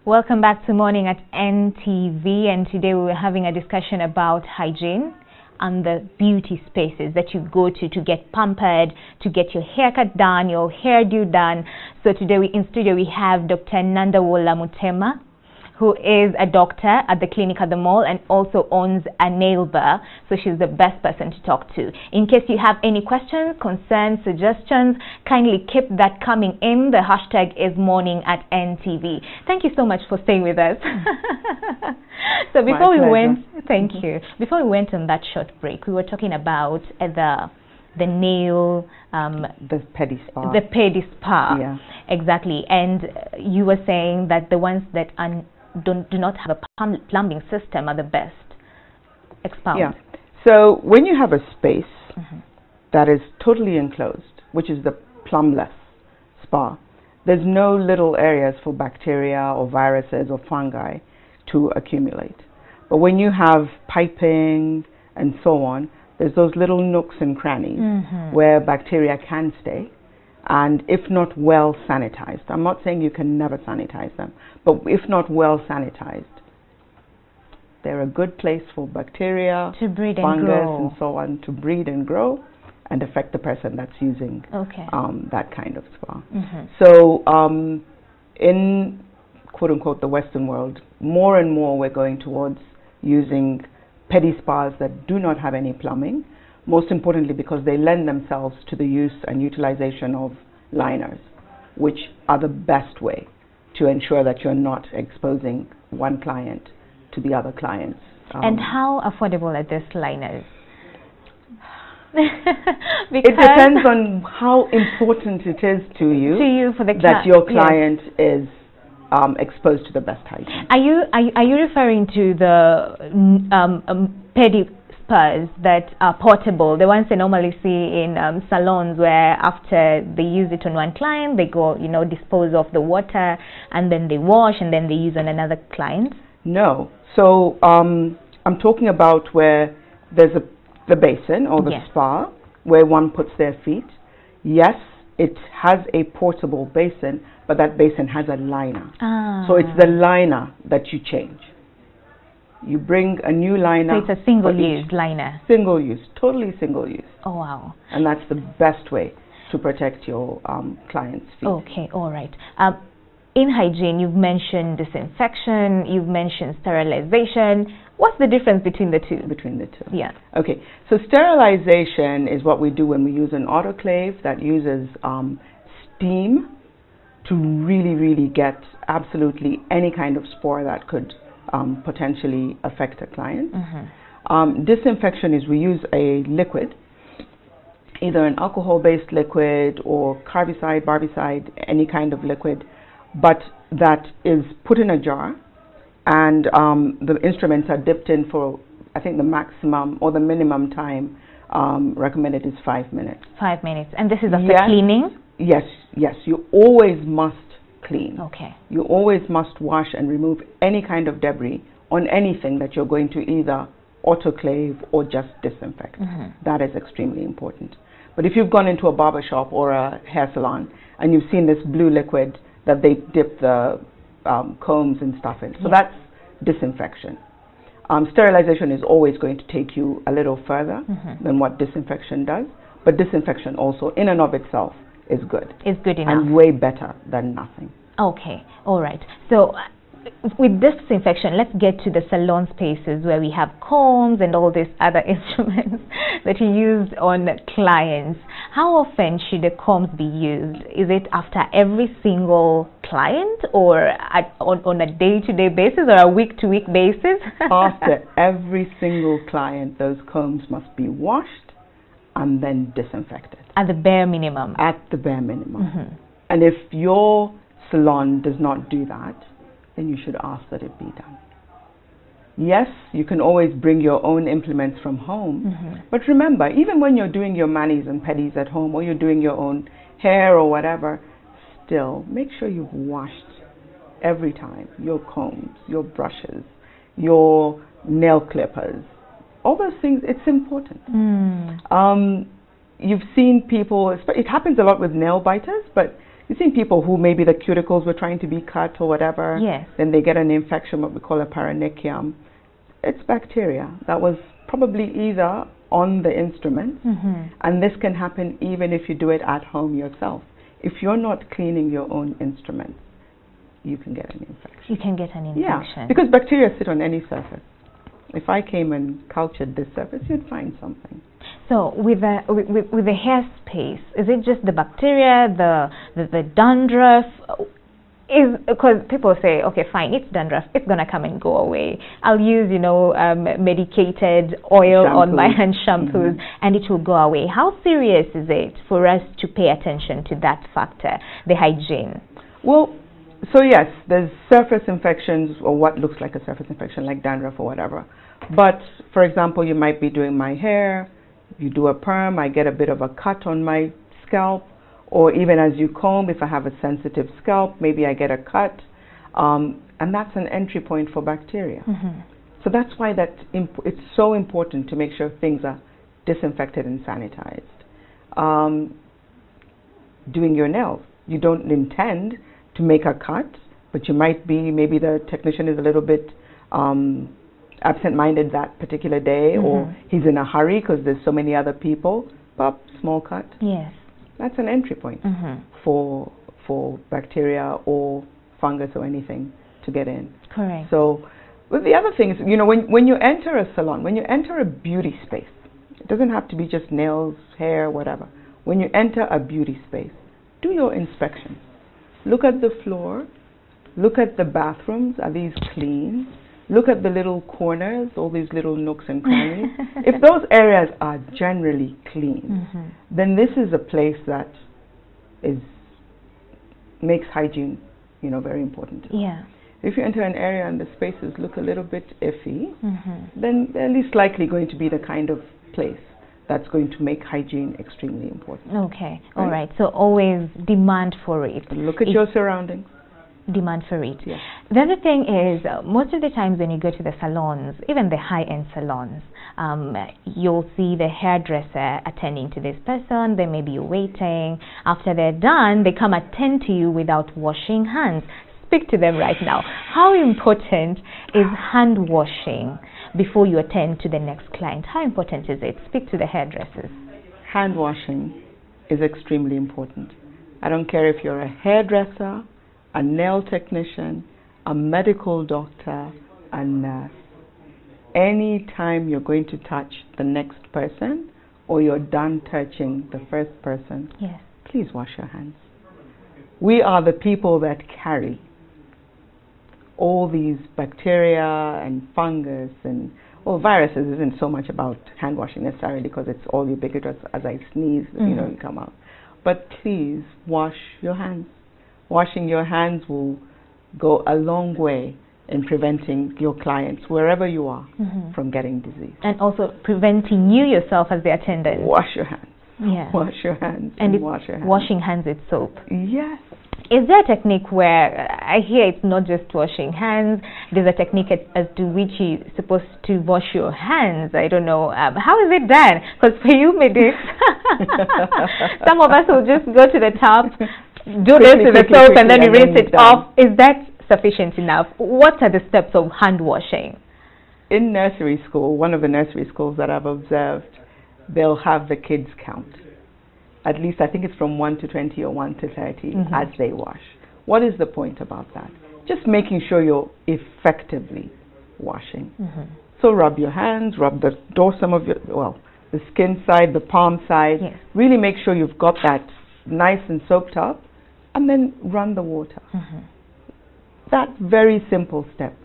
Welcome back to Morning at NTV, and today we were having a discussion about hygiene and the beauty spaces that you go to get pampered, to get your haircut done, your hairdo done. So today in studio we have Dr. Nandawola Mutema, who is a doctor at the clinic at the mall and also owns a nail bar. So she's the best person to talk to. In case you have any questions, concerns, suggestions, kindly keep that coming in. The hashtag is Morning at NTV. Thank you so much for staying with us. So before we went, thank you. Before we went on that short break, we were talking about the nail, the pedi spa. The pedi spa. Yeah. Exactly. And you were saying that the ones that do not have a plumbing system are the best. Expound. Yeah. So when you have a space that is totally enclosed, which is the plumbeless spa, there's no little areas for bacteria or viruses or fungi to accumulate. But when you have piping and so on, there's those little nooks and crannies where bacteria can stay, and if not well sanitized, I'm not saying you can never sanitize them, but if not well sanitized, they're a good place for bacteria, to breed fungus, and grow, and so on, to breed and grow and affect the person that's using that kind of spa. So in quote-unquote the Western world, more and more we're going towards using pedi spas that do not have any plumbing, most importantly because they lend themselves to the use and utilization of liners, which are the best way to ensure that you're not exposing one client to the other clients. And how affordable are these liners? It depends on how important it is to you, for the that your client is exposed to the best hygiene. Are you referring to the pedi spas that are portable, the ones they normally see in salons, where after they use it on one client, they go, dispose of the water and then they wash and then they use on another client? No. So I'm talking about where there's the basin or the spa where one puts their feet. Yes, it has a portable basin, but that basin has a liner. So it's the liner that you change. You bring a new liner. So it's a single-use liner. Single-use, totally single-use. Oh, wow. And that's the best way to protect your client's feet. Okay, all right. In hygiene, you've mentioned disinfection, you've mentioned sterilization. What's the difference between the two? Between the two? Yeah. Okay, so sterilization is what we do when we use an autoclave that uses steam to really get absolutely any kind of spore that could potentially affect a client. Disinfection is we use a liquid, either an alcohol-based liquid or herbicide, barbicide, any kind of liquid, but that is put in a jar, and the instruments are dipped in for, I think the maximum or the minimum time recommended is 5 minutes. 5 minutes. And this is after cleaning? Yes, you always must clean. Okay. You always must wash and remove any kind of debris on anything that you're going to either autoclave or just disinfect. That is extremely important. But if you've gone into a barber shop or a hair salon and you've seen this blue liquid that they dip the combs and stuff in, so that's disinfection. Sterilization is always going to take you a little further than what disinfection does, but disinfection also in and of itself is good. It's good enough. And way better than nothing. Okay, all right. So with disinfection, let's get to the salon spaces where we have combs and all these other instruments that you use on clients. How often should the combs be used? Is it after every single client, or on a day-to-day basis, or a week-to-week basis? After every single client, those combs must be washed and then disinfected. At the bare minimum? At the bare minimum. And if your salon does not do that, then you should ask that it be done. Yes, you can always bring your own implements from home, but remember, even when you're doing your manis and pedis at home, or you're doing your own hair or whatever, still make sure you've washed every time your combs, your brushes, your nail clippers, all those things. It's important. You've seen people, it happens a lot with nail biters, but You've seen people who maybe the cuticles were trying to be cut or whatever. Yes. Then they get an infection, what we call a paronychium. It's bacteria that was probably either on the instrument, and this can happen even if you do it at home yourself. If you're not cleaning your own instruments, you can get an infection. You can get an infection. Yeah, because bacteria sit on any surface. If I came and cultured this surface, you'd find something. So with the hair space, is it just the bacteria, the dandruff? Because people say, okay, fine, it's dandruff, it's gonna come and go away. I'll use, medicated oil on my hand, shampoos, and it will go away. How serious is it for us to pay attention to that factor, the hygiene? Well, so yes, there's surface infections, or what looks like a surface infection, like dandruff or whatever. But for example, you might be doing my hair, you do a perm, I get a bit of a cut on my scalp, or even as you comb, if I have a sensitive scalp, maybe I get a cut, and that's an entry point for bacteria. So that's why it's so important to make sure things are disinfected and sanitized. Doing your nails, you don't intend to make a cut, but you might be, maybe the technician is a little bit absent-minded that particular day, or he's in a hurry because there's so many other people. Pop, small cut. Yes. That's an entry point for bacteria or fungus or anything to get in. Correct. So, but the other thing is, when you enter a salon, when you enter a beauty space, it doesn't have to be just nails, hair, whatever. When you enter a beauty space, do your inspection. Look at the floor. Look at the bathrooms. Are these clean? Look at the little corners, all these little nooks and crannies. If those areas are generally clean, then this is a place that makes hygiene, very important. Yeah. If you enter an area and the spaces look a little bit iffy, then they're least likely going to be the kind of place that's going to make hygiene extremely important. Okay. All right. So always demand for it. Look at your surroundings. Demand for it. Yes. The other thing is, most of the times when you go to the salons, even the high-end salons, you'll see the hairdresser attending to this person. They may be waiting. After they're done, they come attend to you without washing hands. Speak to them right now. How important is hand washing before you attend to the next client? How important is it? Speak to the hairdressers. Hand washing is extremely important. I don't care if you're a hairdresser, a nail technician, a medical doctor, a nurse. Any time you're going to touch the next person or you're done touching the first person, yes, please wash your hands. We are the people that carry all these bacteria and fungus and, well, viruses isn't so much about hand washing necessarily because it's all ubiquitous. As I sneeze, you come out. But please wash your hands. Washing your hands will go a long way in preventing your clients, wherever you are, from getting disease. And also preventing you yourself as the attendant. Wash your hands. Yeah. Wash your hands. And wash your hands. Washing hands with soap. Yes. Is there a technique where, I hear it's not just washing hands, there's a technique as to which you're supposed to wash your hands? I don't know. How is it done? Because for you, medics, some of us will just go to the tap, do this with the soap, and then you rinse it off. Is that sufficient enough? What are the steps of hand washing? In nursery school, one of the nursery schools that I've observed, they'll have the kids count. At least I think it's from 1 to 20 or 1 to 30 as they wash. What is the point about that? Just making sure you're effectively washing. So rub your hands, rub the dorsum of the skin side, the palm side. Yes. Really make sure you've got that nice and soaked up, and then run the water. That very simple step.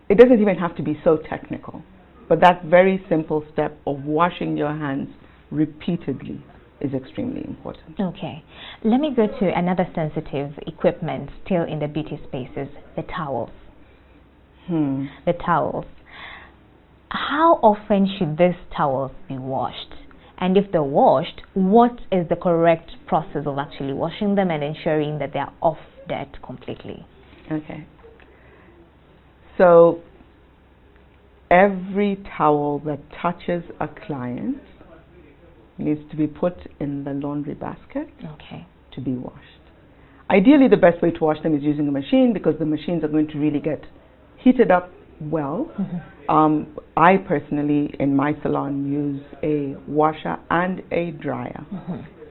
It doesn't even have to be so technical, but that very simple step of washing your hands repeatedly is extremely important. Okay. Let me go to another sensitive equipment still in the beauty spaces, the towels. The towels. How often should these towels be washed? And if they're washed, what is the correct process of actually washing them and ensuring that they're off dirt completely? Okay. So every towel that touches a client needs to be put in the laundry basket to be washed. Ideally, the best way to wash them is using a machine, because the machines are going to really get heated up well. I personally, in my salon, use a washer and a dryer.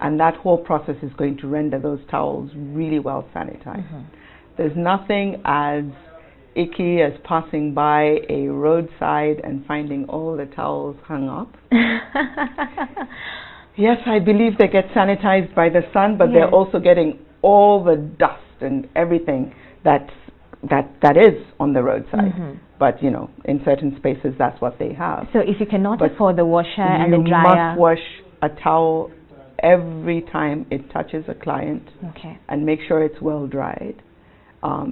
And that whole process is going to render those towels really well sanitized. There's nothing as icky as passing by a roadside and finding all the towels hung up. Yes, I believe they get sanitized by the sun, but they're also getting all the dust and everything that is on the roadside. But you know, in certain spaces, that's what they have. So if you cannot afford the washer and the dryer, you must wash a towel every time it touches a client, and make sure it's well dried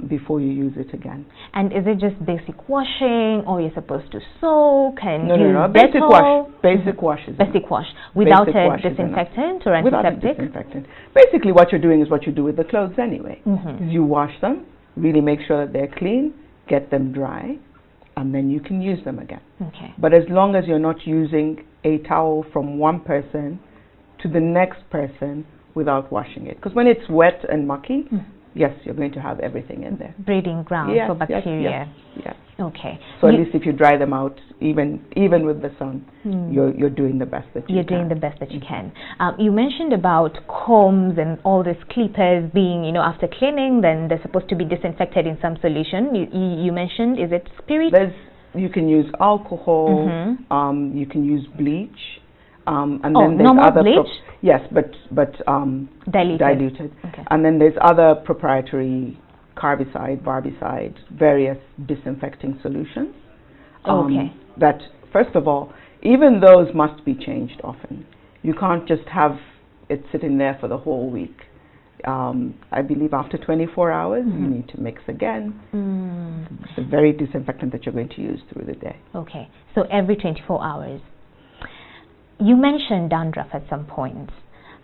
before you use it again. And is it just basic washing, or you're supposed to soak and use basic wash? Basic wash is basic wash without a disinfectant or antiseptic. Without a disinfectant. Basically, what you're doing is what you do with the clothes anyway. You wash them, really make sure that they're clean, get them dry, and then you can use them again. But as long as you're not using a towel from one person to the next person without washing it, because when it's wet and mucky, yes, you're going to have everything in there. Breeding ground for bacteria. Yes. Okay. So at least if you dry them out, even with the sun, you're doing the best that you can. You're doing the best that you can. You mentioned about combs and all these clippers being, you know, after cleaning, then they're supposed to be disinfected in some solution. You mentioned, is it spirit? You can use alcohol. You can use bleach. And then there's other bleach? Yes, but diluted. And then there's other proprietary carbicide, barbicide, various disinfecting solutions. That, first of all, even those must be changed often. You can't just have it sitting there for the whole week. I believe after 24 hours, you need to mix again. It's a very disinfectant that you're going to use through the day. Okay, so every 24 hours. You mentioned dandruff at some point,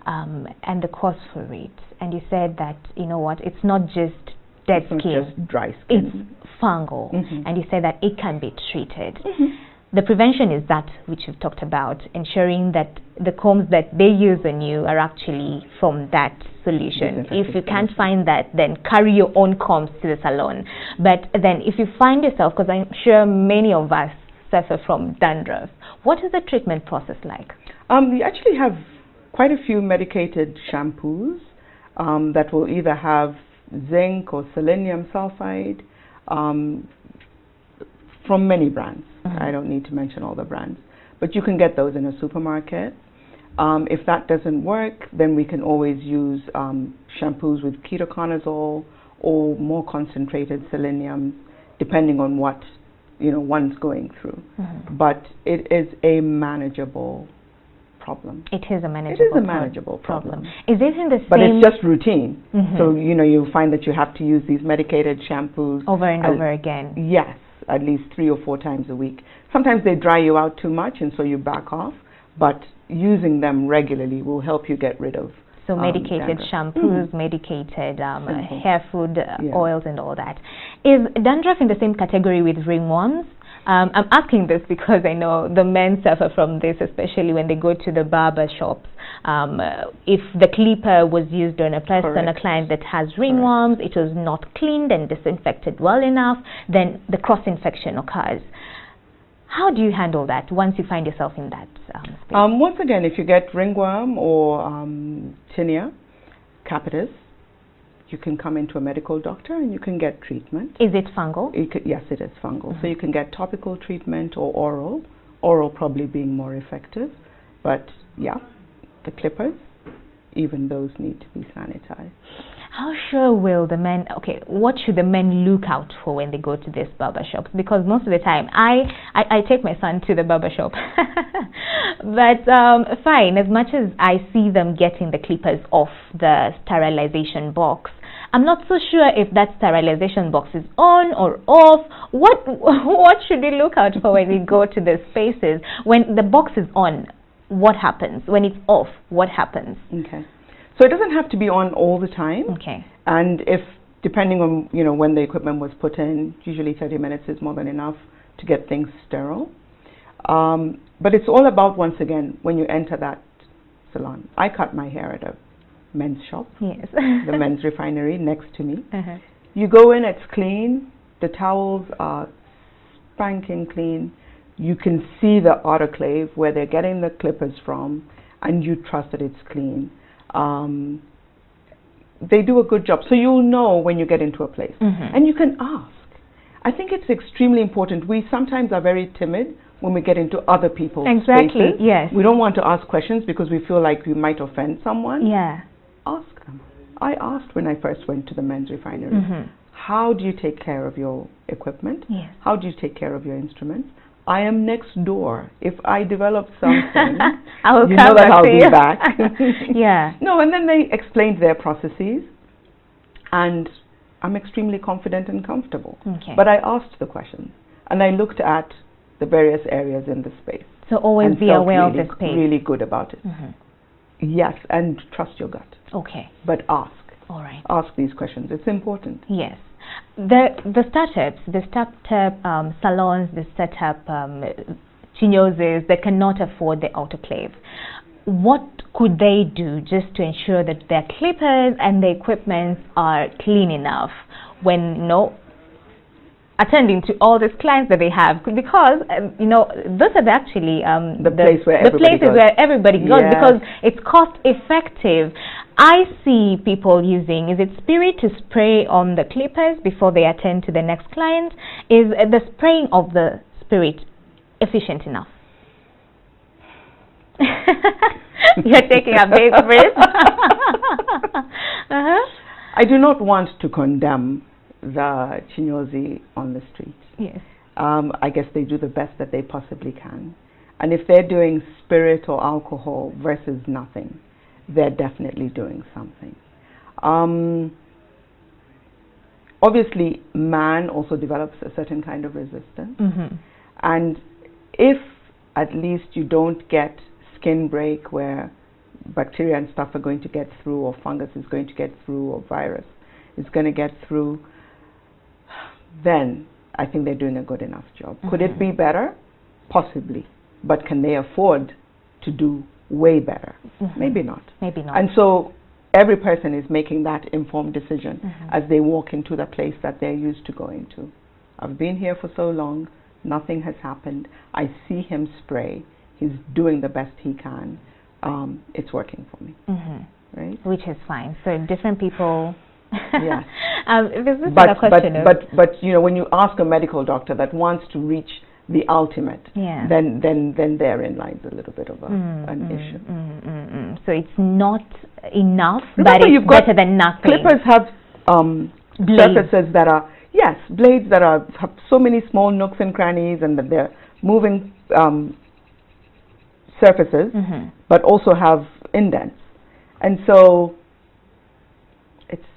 and the cause for it, and you said that, you know what, it's not just dead skin, just dry skin. It's fungal, and you said that it can be treated. The prevention is that which you've talked about, ensuring that the combs that they use on you are actually from that solution. If you can't find that, then carry your own combs to the salon. But then if you find yourself, because I'm sure many of us suffer from dandruff, what is the treatment process like? We actually have quite a few medicated shampoos that will either have zinc or selenium sulfide from many brands. I don't need to mention all the brands, but you can get those in a supermarket. If that doesn't work, then we can always use shampoos with ketoconazole or more concentrated selenium, depending on what one's going through. But it is a manageable problem. It is a manageable problem. Is it in the same... But it's just routine. So, you find that you have to use these medicated shampoos over and over again. Yes, at least 3 or 4 times a week. Sometimes they dry you out too much, and so you back off. But using them regularly will help you get rid of medicated shampoos, medicated hair food oils and all that. Is dandruff in the same category with ringworms? I'm asking this because I know the men suffer from this, especially when they go to the barber shops. If the clipper was used on a person, a client that has ringworms, it was not cleaned and disinfected well enough, then the cross-infection occurs. How do you handle that once you find yourself in that space? Once again, if you get ringworm or tinea capitis, you can come into a medical doctor and you can get treatment. Is it fungal? Yes, it is fungal. So you can get topical treatment or oral. Oral probably being more effective. But yeah, the clippers, even those need to be sanitized. How sure will the men, what should the men look out for when they go to these barber shops? Because most of the time, I take my son to the barber shop. But fine, as much as I see them getting the clippers off the sterilization box, I'm not so sure if that sterilization box is on or off. What should we look out for when we go to the spaces? When the box is on, what happens? When it's off, what happens? Okay. So it doesn't have to be on all the time. Okay. And if, depending on, when the equipment was put in, usually 30 minutes is more than enough to get things sterile. But it's all about, once again, when you enter that salon. I cut my hair at a men's shop. Yes. The men's refinery next to me. You go in, it's clean. The towels are spanking clean. You can see the autoclave where they're getting the clippers from, and you trust that it's clean. They do a good job. So you'll know when you get into a place. And you can ask. I think it's extremely important. We sometimes are very timid when we get into other people's spaces. Yes. We don't want to ask questions because we feel like we might offend someone. Yeah. Ask them. I asked when I first went to the men's refinery, how do you take care of your equipment? Yes. How do you take care of your instruments? I am next door. If I develop something, you know that I'll be back. Yeah. No, and then they explained their processes, and I'm extremely confident and comfortable. Okay. But I asked the questions, and I looked at the various areas in the space. So always be aware of the space. Really good about it. Yes, and trust your gut. Okay. But ask. All right. Ask these questions. It's important. Yes. The startups, the startup salons, the startup chignoses that cannot afford the autoclave, what could they do just to ensure that their clippers and the equipment are clean enough when attending to all these clients that they have? Because those are actually the places where everybody goes. Yes. Because it's cost effective. I see people using, is it spirit to spray on the clippers before they attend to the next client? Is the spraying of the spirit efficient enough? You're taking a big breath. I do not want to condemn the chignosi on the street. Yes. I guess they do the best that they possibly can. And if they're doing spirit or alcohol versus nothing, they're definitely doing something. Obviously, man also develops a certain kind of resistance. And if at least you don't get skin break where bacteria and stuff are going to get through, or fungus is going to get through, or virus is going to get through, then I think they're doing a good enough job. Could it be better? Possibly. But can they afford to do way better? Maybe not. Maybe not. And so every person is making that informed decision as they walk into the place that they're used to going to. I've been here for so long, nothing has happened. I see him spray. He's doing the best he can. It's working for me. Right? Which is fine. So different people... Yes. But when you ask a medical doctor that wants to reach the ultimate, then therein lies a little bit of an issue. So it's not enough, Remember, but it's better than nothing. Clippers have surfaces that are, blades that have so many small nooks and crannies, and that they're moving surfaces, but also have indents. And so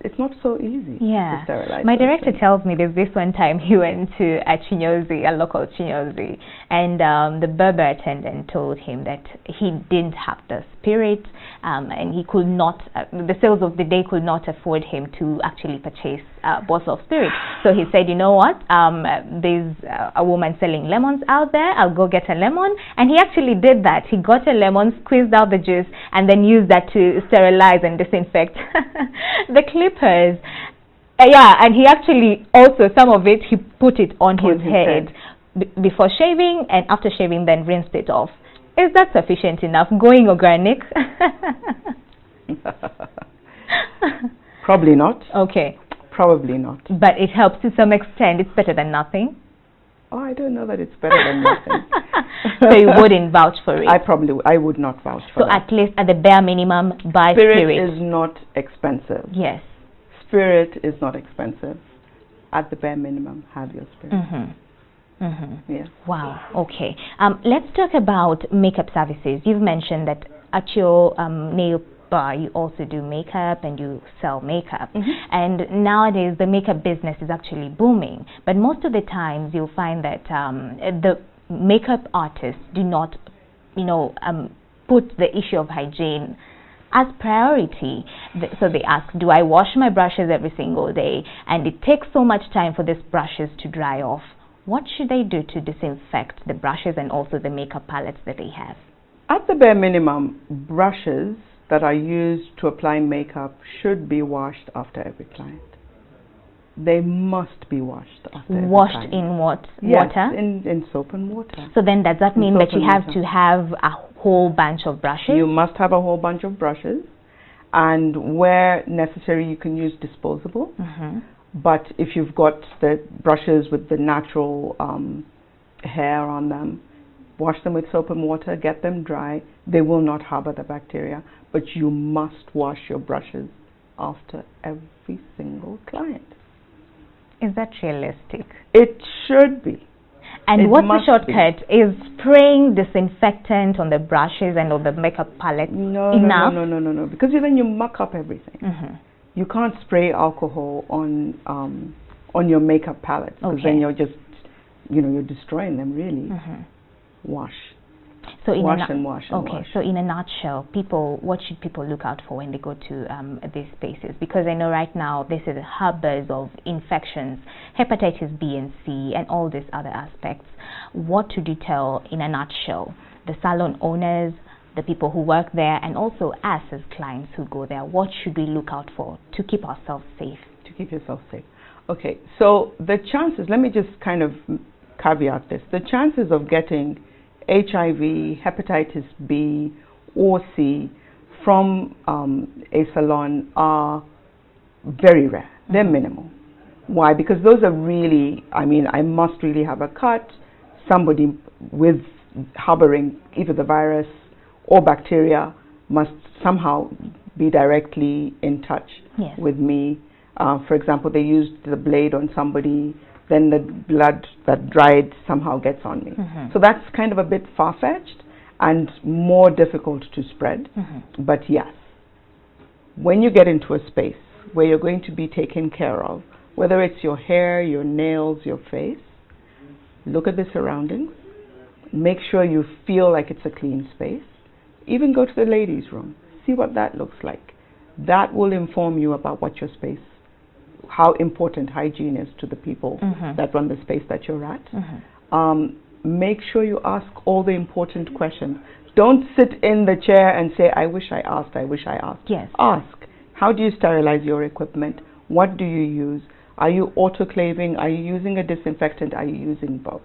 it's not so easy to sterilize. My director tells me there's this one time he went to a chignosi, a local chignosi, and the barber attendant told him that he didn't have the spirit, and he could not, the sales of the day could not afford him to actually purchase a bottle of spirit. So he said, you know what, there's a woman selling lemons out there, I'll go get a lemon. And he actually did that. He got a lemon, squeezed out the juice, and then used that to sterilize and disinfect the clippers. And he actually also, some of it, he put it on his head before shaving, and after shaving then rinsed it off. Is that sufficient enough? Going organic? Probably not. Okay. Probably not. But it helps to some extent. It's better than nothing. Oh, I don't know that it's better than nothing. So you wouldn't vouch for it? I would not vouch for that. So at least at the bare minimum, buy spirit. Spirit is not expensive. Yes. Spirit is not expensive. At the bare minimum, have your spirit. Yes. Wow. Okay. Let's talk about makeup services. You've mentioned that at your nail bar you also do makeup and you sell makeup. And nowadays the makeup business is actually booming. But most of the times you'll find that the makeup artists do not, put the issue of hygiene as priority. So they ask, do I wash my brushes every single day? And it takes so much time for these brushes to dry off. What should they do to disinfect the brushes and also the makeup palettes that they have? At the bare minimum, brushes that are used to apply makeup should be washed after every client. They must be washed after every washed client. In what? Yes, water? in soap and water. So then does that mean that you have to have a whole bunch of brushes? You must have a whole bunch of brushes, and where necessary you can use disposable. But if you've got the brushes with the natural hair on them, wash them with soap and water, get them dry. They will not harbor the bacteria, but you must wash your brushes after every single client. Is that realistic? It should be. And what's the shortcut? Is spraying disinfectant on the brushes and on the makeup palette enough? No. Because then you muck up everything. You can't spray alcohol on your makeup palette, because then you're just, you're destroying them really. Wash. So in wash and wash. So in a nutshell, what should people look out for when they go to these spaces? Because I know right now this is harbors of infections, hepatitis B and C, and all these other aspects. What would you tell in a nutshell the salon owners, the people who work there, and also us as clients who go there? What should we look out for to keep ourselves safe? To keep yourself safe. Okay, so the chances, let me just kind of caveat this. The chances of getting HIV, hepatitis B or C from a salon are very rare. They're minimal. Why? Because those are really, I must really have a cut, somebody with harboring either the virus or bacteria must somehow be directly in touch with me. For example, they used the blade on somebody, then the blood that dried somehow gets on me. So that's kind of a bit far-fetched and more difficult to spread. But yes, when you get into a space where you're going to be taken care of, whether it's your hair, your nails, your face, look at the surroundings, make sure you feel like it's a clean space. Even go to the ladies' room, see what that looks like. That will inform you about what your space, how important hygiene is to the people that run the space that you're at. Make sure you ask all the important questions. Don't sit in the chair and say, I wish I asked, I wish I asked. Yes. Ask, how do you sterilize your equipment? What do you use? Are you autoclaving? Are you using a disinfectant? Are you using both?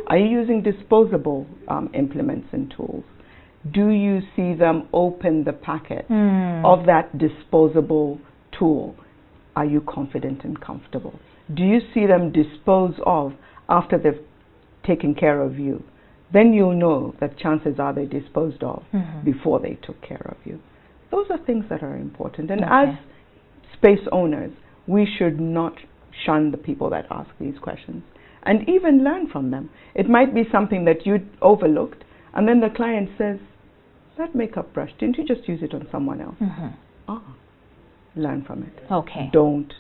Are you using disposable implements and tools? Do you see them open the packet of that disposable tool? Are you confident and comfortable? Do you see them dispose of after they've taken care of you? Then you'll know that chances are they disposed of before they took care of you. Those are things that are important. And as space owners, we should not shun the people that ask these questions and even learn from them. It might be something that you overlooked, and then the client says, that makeup brush, didn't you just use it on someone else? Learn from it. Don't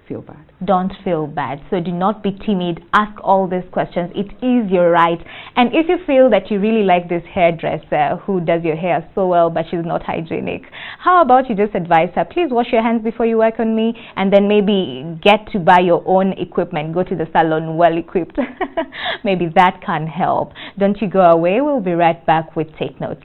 feel bad. Don't feel bad. So do not be timid. Ask all these questions. It is your right. And if you feel that you really like this hairdresser who does your hair so well but she's not hygienic, how about you just advise her, please wash your hands before you work on me, and then maybe get to buy your own equipment. Go to the salon well equipped. Maybe that can help. Don't you go away. We'll be right back with Take Notes.